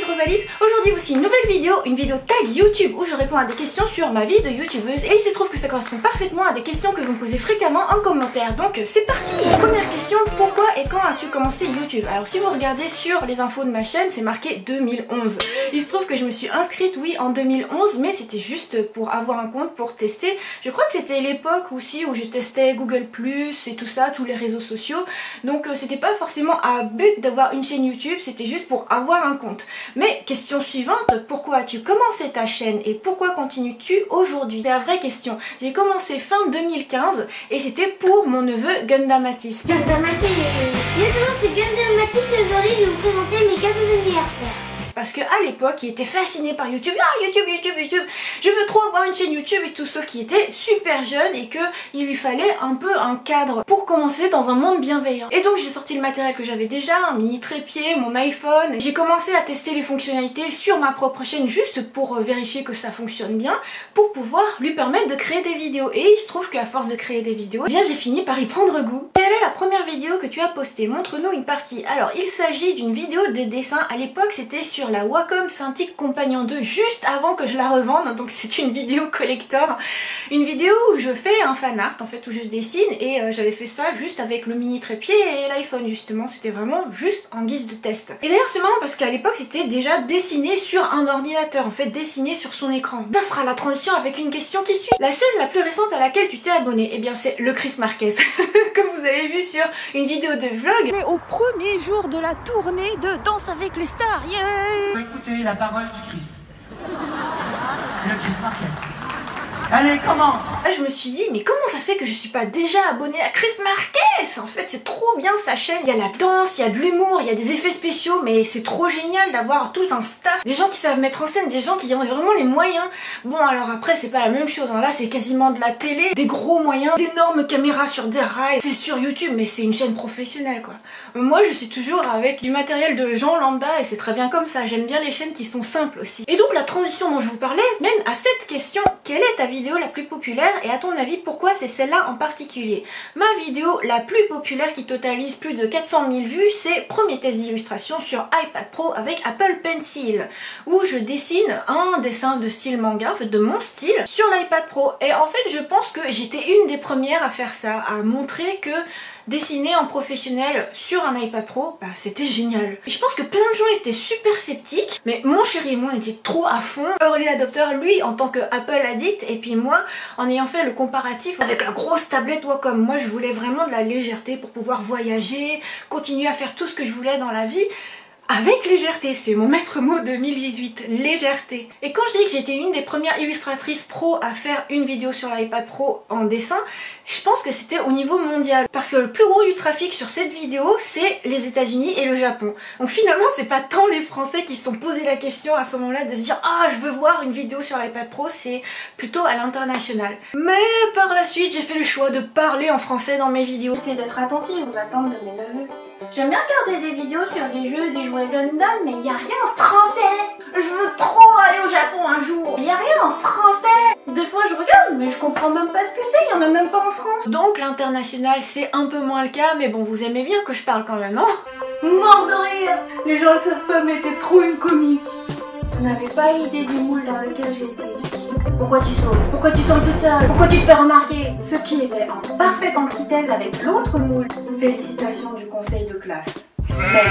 Rosalis. Aujourd'hui voici une nouvelle vidéo, une vidéo tag YouTube où je réponds à des questions sur ma vie de youtubeuse. Et il se trouve que ça correspond parfaitement à des questions que vous me posez fréquemment en commentaire. Donc c'est parti. Première question, pourquoi et quand as-tu commencé YouTube? Alors si vous regardez sur les infos de ma chaîne, c'est marqué 2011. Il se trouve que je me suis inscrite, oui, en 2011, mais c'était juste pour avoir un compte, pour tester. Je crois que c'était l'époque aussi où je testais Google+, et tout ça, tous les réseaux sociaux. Donc c'était pas forcément à but d'avoir une chaîne YouTube, c'était juste pour avoir un compte. Mais question suivante, pourquoi as-tu commencé ta chaîne et pourquoi continues-tu aujourd'hui? C'est la vraie question. J'ai commencé fin 2015 et c'était pour mon neveu Gundamatis. Gundamatis, c'est Gundamatis. Aujourd'hui je vais vous présenter mes cadeaux d'anniversaire. Parce qu'à l'époque, il était fasciné par YouTube. Ah, YouTube. Je veux trop avoir une chaîne YouTube et tout. Sauf qu'il était super jeune et qu'il lui fallait un peu un cadre pour commencer dans un monde bienveillant. Et donc, j'ai sorti le matériel que j'avais déjà, un mini trépied, mon iPhone. J'ai commencé à tester les fonctionnalités sur ma propre chaîne juste pour vérifier que ça fonctionne bien, pour pouvoir lui permettre de créer des vidéos. Et il se trouve qu'à force de créer des vidéos, eh bien, j'ai fini par y prendre goût. Quelle est la première vidéo que tu as postée? Montre-nous une partie. Alors, il s'agit d'une vidéo de dessin. À l'époque, c'était sur la Wacom Cintiq Companion 2 juste avant que je la revende, donc c'est une vidéo collector, une vidéo où je fais un fan art en fait, où je dessine, et j'avais fait ça juste avec le mini trépied et l'iPhone justement, c'était vraiment juste en guise de test. Et d'ailleurs c'est marrant parce qu'à l'époque c'était déjà dessiné sur un ordinateur, en fait dessiné sur son écran. Ça fera la transition avec une question qui suit. La chaîne la plus récente à laquelle tu t'es abonné, eh bien c'est le Chris Marquez. Comme vous avez vu sur une vidéo de vlog, on est au premier jour de la tournée de Danse avec les stars, yeah. Écoutez la parole du Chris. Le Chris Marquez. Allez, commente! Là, je me suis dit, mais comment ça se fait que je suis pas déjà abonnée à Chris Marquez? En fait, c'est trop bien sa chaîne. Il y a la danse, il y a de l'humour, il y a des effets spéciaux, mais c'est trop génial d'avoir tout un staff. Des gens qui savent mettre en scène, des gens qui ont vraiment les moyens. Bon, alors après, c'est pas la même chose. Hein. Là, c'est quasiment de la télé, des gros moyens, d'énormes caméras sur des rails. C'est sur YouTube, mais c'est une chaîne professionnelle, quoi. Moi, je suis toujours avec du matériel de gens lambda et c'est très bien comme ça. J'aime bien les chaînes qui sont simples aussi. Et donc, la transition dont je vous parlais mène à cette question. Quelle est ta vidéo la plus populaire et à ton avis pourquoi c'est celle-là en particulier? Ma vidéo la plus populaire qui totalise plus de 400 000 vues, c'est premier test d'illustration sur iPad Pro avec Apple Pencil, où je dessine un dessin de style manga, en fait de mon style, sur l'iPad Pro. Et en fait je pense que j'étais une des premières à faire ça, à montrer que dessiner en professionnel sur un iPad Pro, bah c'était génial. Et je pense que plein de gens étaient super sceptiques, mais mon chéri et moi on était trop à fond. Early adopter, lui en tant que Apple addict, et puis moi en ayant fait le comparatif avec la grosse tablette Wacom. Moi je voulais vraiment de la légèreté pour pouvoir voyager, continuer à faire tout ce que je voulais dans la vie. Avec légèreté, c'est mon maître mot 2018, légèreté. Et quand je dis que j'étais une des premières illustratrices pro à faire une vidéo sur l'iPad Pro en dessin, je pense que c'était au niveau mondial. Parce que le plus gros du trafic sur cette vidéo, c'est les États-Unis et le Japon. Donc finalement, c'est pas tant les Français qui se sont posé la question à ce moment-là de se dire « Ah, je veux voir une vidéo sur l'iPad Pro », c'est plutôt à l'international. Mais par la suite, j'ai fait le choix de parler en français dans mes vidéos. J'essaie d'être attentive aux attentes de mes neveux. J'aime bien regarder des vidéos sur des jeux, des jouets Gundam, mais il n'y a rien en français. Je veux trop aller au Japon un jour. Il n'y a rien en français. Des fois je regarde, mais je comprends même pas ce que c'est, il n'y en a même pas en France. Donc l'international c'est un peu moins le cas, mais bon, vous aimez bien que je parle quand même, non? Mort de rire. Les gens le savent pas, mais t'es trop une comique. Vous n'avez pas idée du moule dans lequel j'étais. Pourquoi tu sautes? Pourquoi tu sautes toute seule? Pourquoi tu te fais remarquer? Ce qui était en parfaite antithèse avec l'autre moule. Félicitations du conseil de classe. Mais,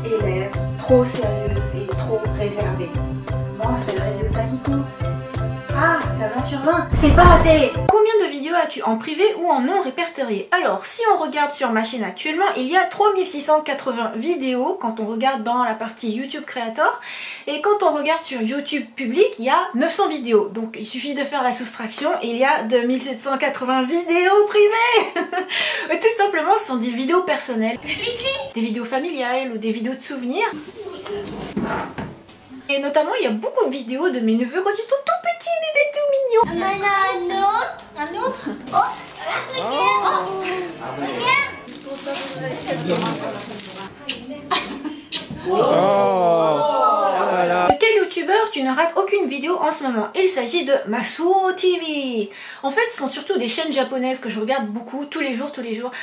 élève trop sérieuse et trop réservée. Bon, c'est le résultat qui compte. Ah, t'as 20 sur 20. C'est pas assez. Combien de vidéos as-tu en privé ou en non répertoriées? Alors, si on regarde sur ma chaîne actuellement, il y a 3680 vidéos quand on regarde dans la partie YouTube Creator. Et quand on regarde sur YouTube Public, il y a 900 vidéos. Donc, il suffit de faire la soustraction et il y a 2780 vidéos privées. Tout simplement, ce sont des vidéos personnelles. Des vidéos familiales ou des vidéos de souvenirs. Et notamment, il y a beaucoup de vidéos de mes neveux quand ils sont tout petits, bébés tout mignons. Il y en a un autre. Un autre? Oh, regarde. De quel youtubeur, tu ne rates aucune vidéo en ce moment. Il s'agit de Masuo TV. En fait, ce sont surtout des chaînes japonaises que je regarde beaucoup, tous les jours.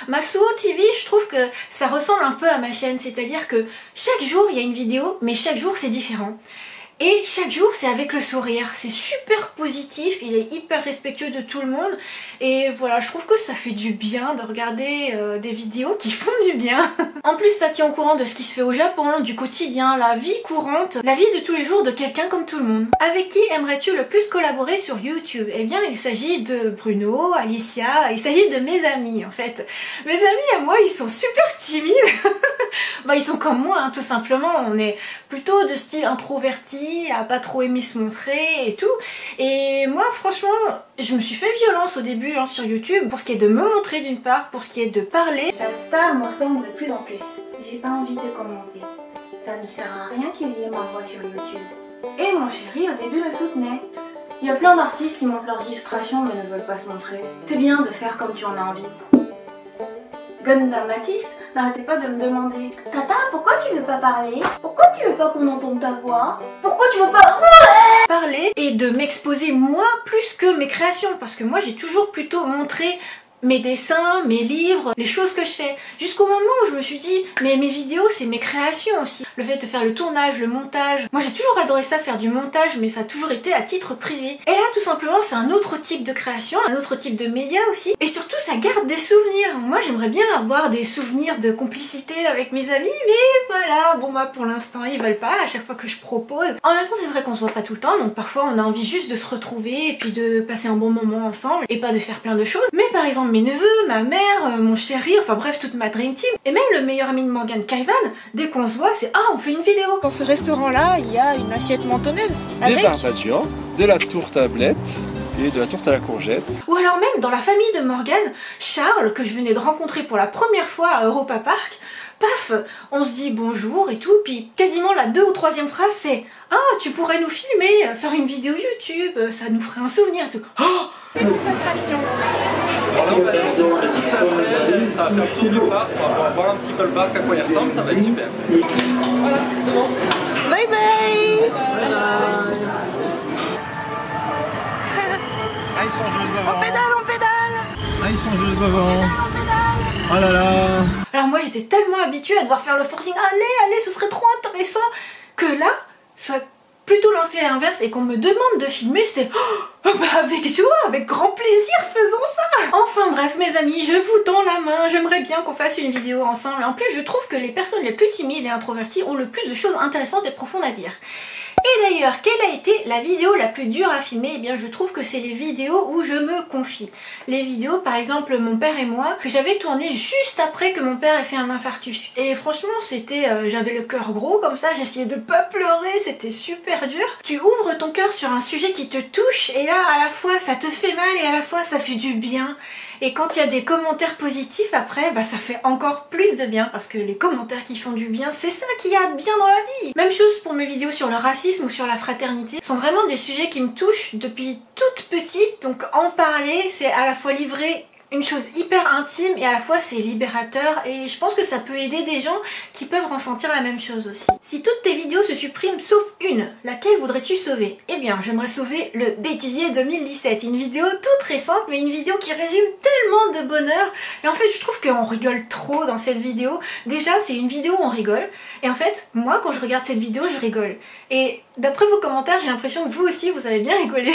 Masuo TV, je trouve que ça ressemble un peu à ma chaîne, c'est-à-dire que chaque jour il y a une vidéo, mais chaque jour c'est différent. Et chaque jour c'est avec le sourire, c'est super positif, il est hyper respectueux de tout le monde et voilà, je trouve que ça fait du bien de regarder des vidéos qui font du bien. En plus ça tient au courant de ce qui se fait au Japon, du quotidien, la vie courante, la vie de tous les jours de quelqu'un comme tout le monde. Avec qui aimerais-tu le plus collaborer sur YouTube? Eh bien il s'agit de Bruno, Alicia, il s'agit de mes amis en fait. Mes amis à moi ils sont super timides. Bah ils sont comme moi hein, tout simplement, on est plutôt de style introverti, à pas trop aimer se montrer et tout. Et moi franchement, je me suis fait violence au début hein, sur YouTube pour ce qui est de me montrer d'une part, pour ce qui est de parler. Insta me ressemble de plus en plus. J'ai pas envie de commenter. Ça ne sert à rien qu'il y ait ma voix sur YouTube. Et mon chéri au début me soutenait. Il y a plein d'artistes qui montrent leurs illustrations mais ne veulent pas se montrer. C'est bien de faire comme tu en as envie. Gundam Matisse, n'arrêtez pas de me demander: Tata, pourquoi tu veux pas parler? Pourquoi tu veux pas qu'on entende ta voix? pourquoi tu veux pas parler et de m'exposer moi plus que mes créations, parce que moi j'ai toujours plutôt montré mes dessins, mes livres, les choses que je fais. Jusqu'au moment où je me suis dit, mais mes vidéos c'est mes créations aussi. Le fait de faire le tournage, le montage. Moi j'ai toujours adoré ça, faire du montage, mais ça a toujours été à titre privé. Et là tout simplement c'est un autre type de création, un autre type de média aussi. Et surtout ça garde des souvenirs. Moi j'aimerais bien avoir des souvenirs de complicité avec mes amis, mais voilà, bon bah pour l'instant ils veulent pas à chaque fois que je propose. En même temps c'est vrai qu'on se voit pas tout le temps, donc parfois on a envie juste de se retrouver et puis de passer un bon moment ensemble et pas de faire plein de choses. Mais par exemple mes neveux, ma mère, mon chéri, enfin bref toute ma dream team, et même le meilleur ami de Morgane, Kaivan, dès qu'on se voit c'est ah on fait une vidéo. Dans ce restaurant là il y a une assiette mentonnaise avec des barbatuans, de la tourte à blettes et de la tourte à la courgette. Ou alors même dans la famille de Morgane, Charles que je venais de rencontrer pour la première fois à Europa Park, paf, on se dit bonjour et tout, puis quasiment la 2e ou 3e phrase c'est ah tu pourrais nous filmer, faire une vidéo YouTube, ça nous ferait un souvenir et tout. Oh, petite attraction. Alors là, on va aller dans une petite nacelle, ça va faire le tour du parc, on va pouvoir voir un petit peu le parc, à quoi il ressemble, ça va être super. Voilà, c'est bon. Bye bye. Ah, ils sont juste devant. On pédale. Ah, ils sont juste devant. Oh là là. Alors moi j'étais tellement habituée à devoir faire le forcing, allez, ce serait trop intéressant, que là, soit plutôt l'effet inverse et qu'on me demande de filmer, c'est oh, bah avec joie, avec grand plaisir, faisons ça. Enfin bref mes amis, je vous tends la main, j'aimerais bien qu'on fasse une vidéo ensemble. En plus je trouve que les personnes les plus timides et introverties ont le plus de choses intéressantes et profondes à dire. Et d'ailleurs, quelle a été la vidéo la plus dure à filmer? Eh bien je trouve que c'est les vidéos où je me confie. Les vidéos par exemple Mon père et moi, que j'avais tourné juste après que mon père ait fait un infarctus. Et franchement c'était, j'avais le cœur gros comme ça, j'essayais de pas pleurer, c'était super dur. Tu ouvres ton cœur sur un sujet qui te touche et là à la fois ça te fait mal et à la fois ça fait du bien. Et quand il y a des commentaires positifs après, bah ça fait encore plus de bien parce que les commentaires qui font du bien, c'est ça qu'il y a de bien dans la vie. Même chose pour mes vidéos sur le racisme ou sur la fraternité. Ce sont vraiment des sujets qui me touchent depuis toute petite, donc en parler, c'est à la fois livrer une chose hyper intime et à la fois c'est libérateur et je pense que ça peut aider des gens qui peuvent ressentir la même chose aussi. Si toutes tes vidéos se suppriment sauf une, laquelle voudrais-tu sauver? Eh bien j'aimerais sauver le bêtisier 2017, une vidéo toute récente mais une vidéo qui résume tellement de bonheur et en fait je trouve qu'on rigole trop dans cette vidéo. Déjà c'est une vidéo où on rigole et en fait moi quand je regarde cette vidéo je rigole et d'après vos commentaires j'ai l'impression que vous aussi vous avez bien rigolé.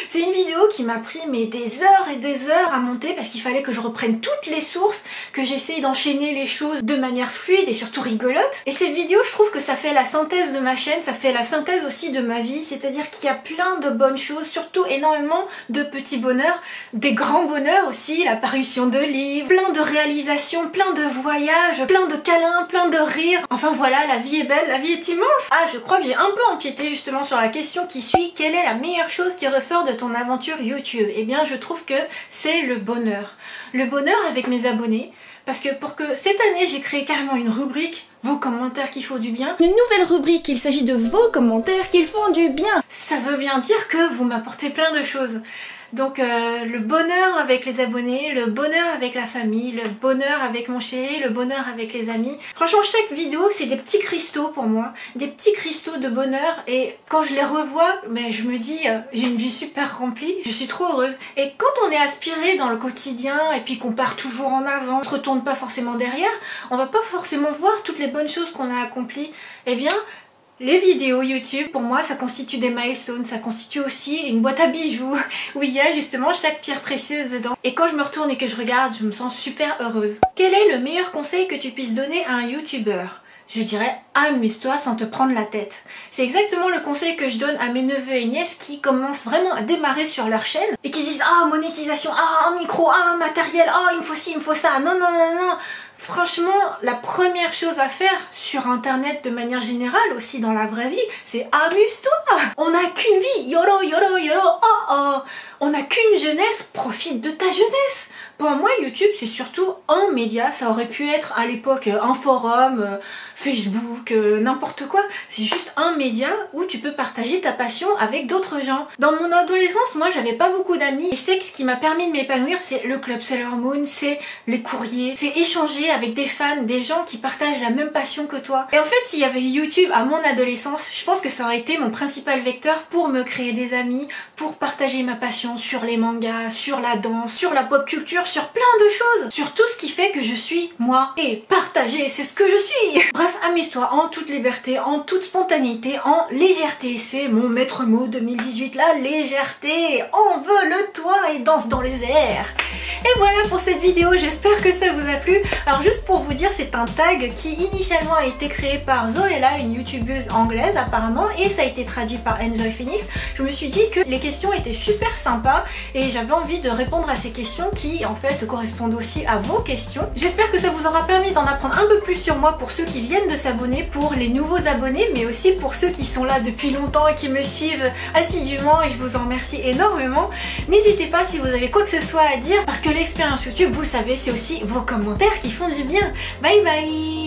C'est une vidéo qui m'a pris mais des heures et des heures à monter parce qu'il fallait que je reprenne toutes les sources, que j'essaye d'enchaîner les choses de manière fluide et surtout rigolote. Et cette vidéo, je trouve que ça fait la synthèse de ma chaîne, ça fait la synthèse aussi de ma vie, c'est-à-dire qu'il y a plein de bonnes choses, surtout énormément de petits bonheurs, des grands bonheurs aussi, la parution de livres, plein de réalisations, plein de voyages, plein de câlins, plein de rires. Enfin voilà, la vie est belle, la vie est immense. Ah, je crois que j'ai un peu empiété justement sur la question qui suit, quelle est la meilleure chose qui ressort de ton aventure YouTube? Eh bien, je trouve que c'est le bonheur. Le bonheur avec mes abonnés, parce que pour que cette année j'ai créé carrément une rubrique vos commentaires qui font du bien, une nouvelle rubrique, il s'agit de vos commentaires qui font du bien. Ça veut bien dire que vous m'apportez plein de choses. Donc le bonheur avec les abonnés, le bonheur avec la famille, le bonheur avec mon chéri, le bonheur avec les amis. Franchement, chaque vidéo, c'est des petits cristaux pour moi, des petits cristaux de bonheur, et quand je les revois, je me dis j'ai une vie super remplie, je suis trop heureuse. Et quand on est aspiré dans le quotidien et puis qu'on part toujours en avant, on se retourne pas forcément derrière, on va pas forcément voir toutes les bonnes choses qu'on a accomplies. Eh bien, les vidéos YouTube, pour moi, ça constitue des milestones, ça constitue aussi une boîte à bijoux où il y a justement chaque pierre précieuse dedans. Et quand je me retourne et que je regarde, je me sens super heureuse. Quel est le meilleur conseil que tu puisses donner à un YouTuber ? Je dirais amuse-toi sans te prendre la tête. C'est exactement le conseil que je donne à mes neveux et nièces qui commencent vraiment à démarrer sur leur chaîne et qui disent ah monétisation, ah un micro, ah un matériel, ah il me faut ci, il me faut ça, non non non non. Franchement, la première chose à faire sur internet de manière générale, aussi dans la vraie vie, c'est amuse-toi. On n'a qu'une vie, yolo yolo yolo, oh oh. On n'a qu'une jeunesse, profite de ta jeunesse. Pour moi, YouTube, c'est surtout un média. Ça aurait pu être à l'époque un forum, Facebook, n'importe quoi. C'est juste un média où tu peux partager ta passion avec d'autres gens. Dans mon adolescence, moi, j'avais pas beaucoup d'amis. Et je sais que ce qui m'a permis de m'épanouir, c'est le Club Sailor Moon, c'est les courriers, c'est échanger avec des fans, des gens qui partagent la même passion que toi. Et en fait, s'il y avait YouTube à mon adolescence, je pense que ça aurait été mon principal vecteur pour me créer des amis, pour partager ma passion sur les mangas, sur la danse, sur la pop culture, sur plein de choses, sur tout ce qui fait que je suis moi. Et partager, c'est ce que je suis. Bref, amuse-toi en toute liberté, en toute spontanéité, en légèreté. C'est mon maître mot 2018, la légèreté. Envole-toi et danse dans les airs. Et voilà pour cette vidéo, j'espère que ça vous a plu. Alors juste pour vous dire, c'est un tag qui initialement a été créé par Zoella, une youtubeuse anglaise apparemment, et ça a été traduit par Enjoy Phoenix. Je me suis dit que les questions étaient super sympas et j'avais envie de répondre à ces questions qui en fait correspondent aussi à vos questions. J'espère que ça vous aura permis d'en apprendre un peu plus sur moi pour ceux qui viennent de s'abonner, pour les nouveaux abonnés, mais aussi pour ceux qui sont là depuis longtemps et qui me suivent assidûment, et je vous en remercie énormément. N'hésitez pas si vous avez quoi que ce soit à dire, parce que l'expérience YouTube, vous le savez, c'est aussi vos commentaires qui font du bien. Bye bye.